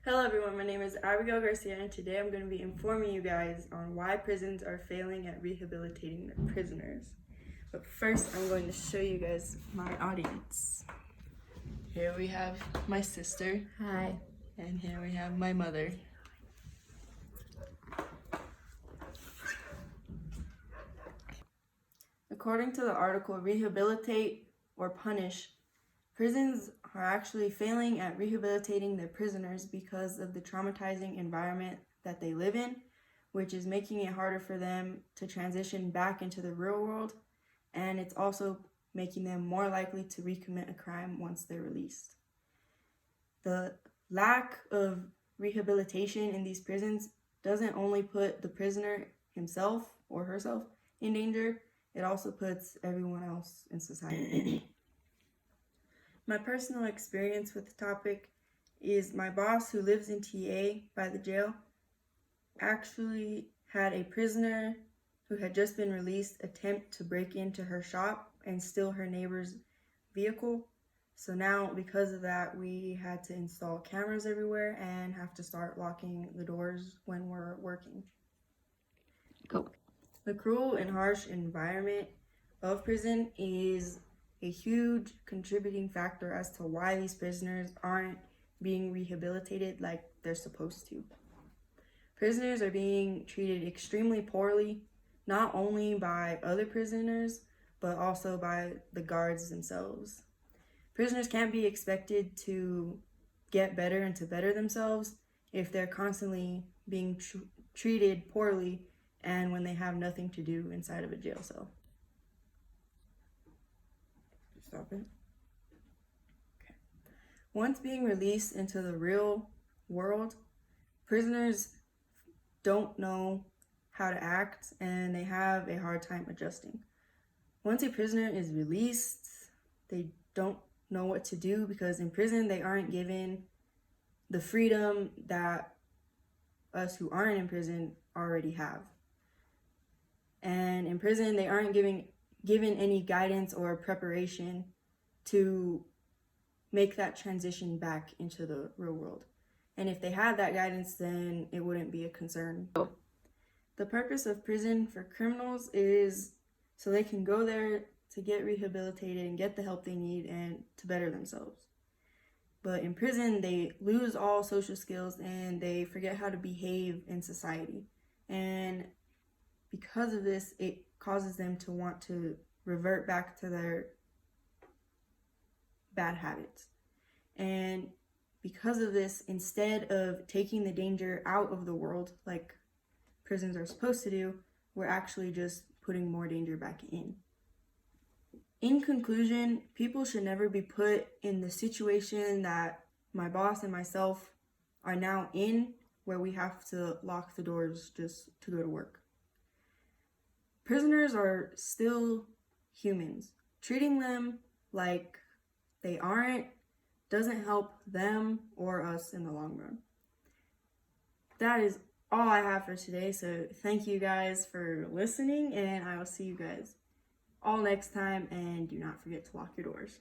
Hello everyone, my name is Abigail Garcia and today I'm going to be informing you guys on why prisons are failing at rehabilitating their prisoners. But first I'm going to show you guys my audience. Here we have my sister. Hi. And here we have my mother. According to the article Rehabilitate or Punish, prisons are actually failing at rehabilitating their prisoners because of the traumatizing environment that they live in, which is making it harder for them to transition back into the real world, and it's also making them more likely to recommit a crime once they're released. The lack of rehabilitation in these prisons doesn't only put the prisoner himself or herself in danger, it also puts everyone else in society. My personal experience with the topic is my boss, who lives in TA by the jail, actually had a prisoner who had just been released attempt to break into her shop and steal her neighbor's vehicle. So now, because of that, we had to install cameras everywhere and have to start locking the doors when we're working. Go. The cruel and harsh environment of prison is a huge contributing factor as to why these prisoners aren't being rehabilitated like they're supposed to. Prisoners are being treated extremely poorly, not only by other prisoners, but also by the guards themselves. Prisoners can't be expected to get better and to better themselves if they're constantly being treated poorly and when they have nothing to do inside of a jail cell. Stop it. Okay. Once being released into the real world, prisoners don't know how to act and they have a hard time adjusting. Once a prisoner is released, they don't know what to do because in prison they aren't given the freedom that us who aren't in prison already have. And in prison they aren't given any guidance or preparation to make that transition back into the real world. And if they had that guidance, then it wouldn't be a concern. The purpose of prison for criminals is so they can go there to get rehabilitated and get the help they need and to better themselves. But in prison, they lose all social skills and they forget how to behave in society. And because of this, it causes them to want to revert back to their bad habits. And because of this, instead of taking the danger out of the world like prisons are supposed to do, we're actually just putting more danger back in. In conclusion, people should never be put in the situation that my boss and myself are now in, where we have to lock the doors just to go to work. Prisoners are still humans. Treating them like they aren't doesn't help them or us in the long run. That is all I have for today, so thank you guys for listening, and I will see you guys all next time, and do not forget to lock your doors.